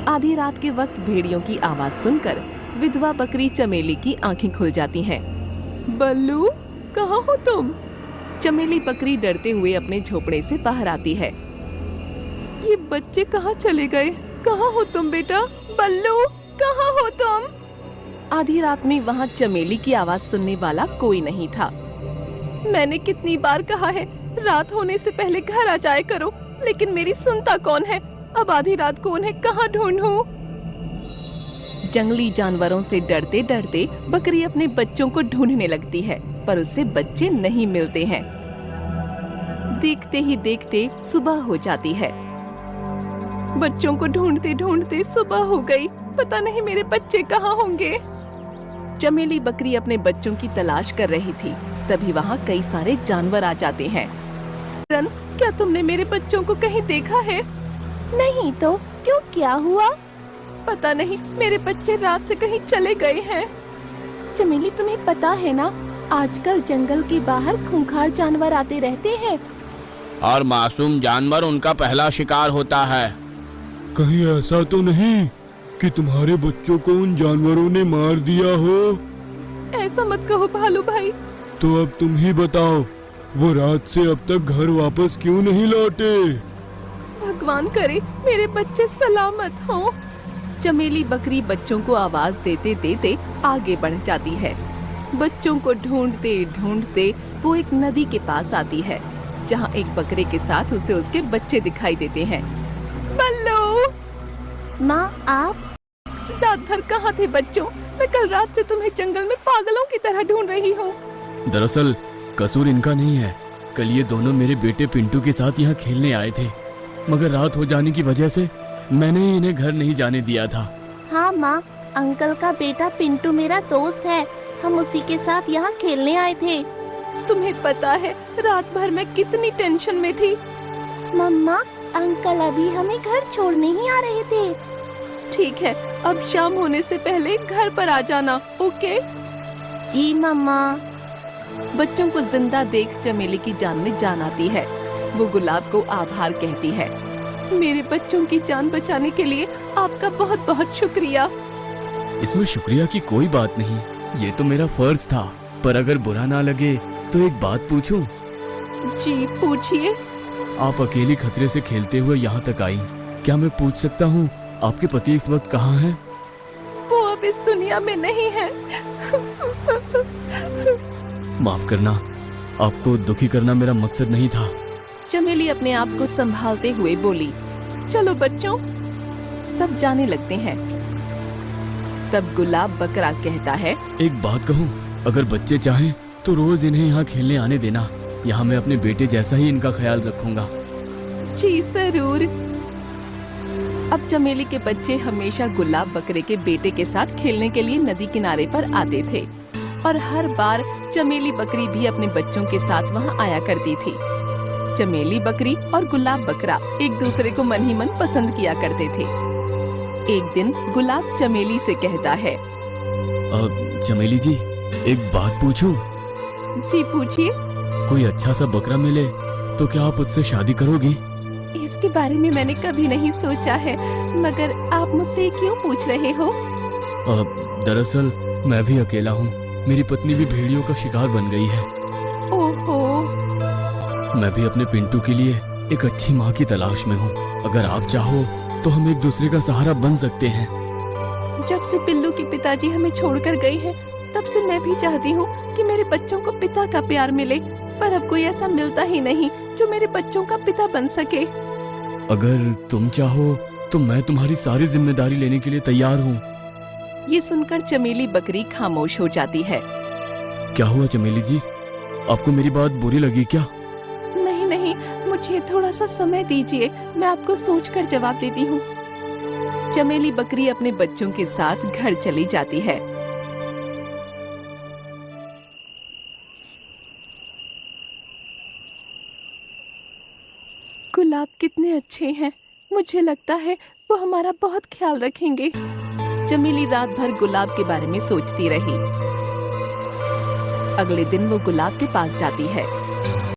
आधी रात के वक्त भेड़ियों की आवाज सुनकर विधवा बकरी चमेली की आंखें खुल जाती हैं। बल्लू, कहाँ हो तुम? चमेली बकरी डरते हुए अपने झोपड़े से बाहर आती है। ये बच्चे कहाँ चले गए? कहाँ हो तुम बेटा? बल्लू, कहाँ हो तुम? आधी रात में वहाँ चमेली की आवाज सुनने वाला कोई नहीं था। मैंने कितनी बार कहा है रात होने से पहले घर आ जाया करो, लेकिन मेरी सुनता कौन है? अब आधी रात को उन्हें कहाँ ढूंढूं? जंगली जानवरों से डरते डरते बकरी अपने बच्चों को ढूंढने लगती है, पर उससे बच्चे नहीं मिलते हैं। देखते ही देखते सुबह हो जाती है। बच्चों को ढूंढते ढूंढते सुबह हो गई। पता नहीं मेरे बच्चे कहाँ होंगे। चमेली बकरी अपने बच्चों की तलाश कर रही थी, तभी वहाँ कई सारे जानवर आ जाते हैं। रन, क्या तुमने मेरे बच्चों को कहीं देखा है? नहीं तो क्यों, क्या हुआ? पता नहीं, मेरे बच्चे रात से कहीं चले गए हैं। चमेली, तुम्हें पता है ना, आजकल जंगल के बाहर खूंखार जानवर आते रहते हैं और मासूम जानवर उनका पहला शिकार होता है। कहीं ऐसा तो नहीं कि तुम्हारे बच्चों को उन जानवरों ने मार दिया हो? ऐसा मत कहो भालू भाई। तो अब तुम ही बताओ, वो रात से अब तक घर वापस क्यों नहीं लौटे? भगवान करे मेरे बच्चे सलामत हों। चमेली बकरी बच्चों को आवाज देते देते आगे बढ़ जाती है। बच्चों को ढूंढते ढूंढते वो एक नदी के पास आती है, जहाँ एक बकरे के साथ उसे उसके बच्चे दिखाई देते हैं। बल्लू! माँ, आप रात भर कहाँ थे बच्चों? मैं कल रात से तुम्हें जंगल में पागलों की तरह ढूंढ रही हूँ। दरअसल कसूर इनका नहीं है। कल ये दोनों मेरे बेटे पिंटू के साथ यहाँ खेलने आए थे, मगर रात हो जाने की वजह से मैंने इन्हें घर नहीं जाने दिया था। हाँ माँ, अंकल का बेटा पिंटू मेरा दोस्त है, हम उसी के साथ यहाँ खेलने आए थे। तुम्हें पता है रात भर मैं कितनी टेंशन में थी। मम्मा, अंकल अभी हमें घर छोड़ने ही आ रहे थे। ठीक है, अब शाम होने से पहले घर पर आ जाना, ओके? जी मम्मा। बच्चों को जिंदा देख चमेली की जान में जान आती है। वो गुलाब को आभार कहती है। मेरे बच्चों की जान बचाने के लिए आपका बहुत बहुत शुक्रिया। इसमें शुक्रिया की कोई बात नहीं, ये तो मेरा फर्ज था। पर अगर बुरा ना लगे तो एक बात पूछूं? जी पूछिए। आप अकेली खतरे से खेलते हुए यहाँ तक आई, क्या मैं पूछ सकता हूँ आपके पति इस वक्त कहाँ हैं? वो अब इस दुनिया में नहीं है। माफ करना, आपको दुखी करना मेरा मकसद नहीं था। चमेली अपने आप को संभालते हुए बोली, चलो बच्चों। सब जाने लगते हैं। तब गुलाब बकरा कहता है, एक बात कहूँ, अगर बच्चे चाहें तो रोज इन्हें यहाँ खेलने आने देना। यहाँ मैं अपने बेटे जैसा ही इनका ख्याल रखूंगा। जी जरूर। अब चमेली के बच्चे हमेशा गुलाब बकरे के बेटे के साथ खेलने के लिए नदी किनारे पर आते थे, और हर बार चमेली बकरी भी अपने बच्चों के साथ वहाँ आया करती थी। चमेली बकरी और गुलाब बकरा एक दूसरे को मन ही मन पसंद किया करते थे। एक दिन गुलाब चमेली से कहता है, चमेली जी, एक बात पूछूं? जी पूछिए। कोई अच्छा सा बकरा मिले तो क्या आप उससे शादी करोगी? इसके बारे में मैंने कभी नहीं सोचा है, मगर आप मुझसे क्यों पूछ रहे हो? दरअसल मैं भी अकेला हूँ, मेरी पत्नी भी भेड़ियों का शिकार बन गई है। ओहो। मैं भी अपने पिंटू के लिए एक अच्छी माँ की तलाश में हूँ। अगर आप चाहो तो हम एक दूसरे का सहारा बन सकते हैं। जब से पिल्लू के पिताजी हमें छोड़कर गए हैं, तब से मैं भी चाहती हूँ कि मेरे बच्चों को पिता का प्यार मिले, पर अब कोई ऐसा मिलता ही नहीं जो मेरे बच्चों का पिता बन सके। अगर तुम चाहो तो मैं तुम्हारी सारी जिम्मेदारी लेने के लिए तैयार हूँ। ये सुनकर चमेली बकरी खामोश हो जाती है। क्या हुआ चमेली जी, आपको मेरी बात बुरी लगी क्या? नहीं नहीं, मुझे थोड़ा सा समय दीजिए, मैं आपको सोचकर जवाब देती हूँ। चमेली बकरी अपने बच्चों के साथ घर चली जाती है। गुलाब कितने अच्छे हैं, मुझे लगता है वो हमारा बहुत ख्याल रखेंगे। चमेली रात भर गुलाब के बारे में सोचती रही। अगले दिन वो गुलाब के पास जाती है।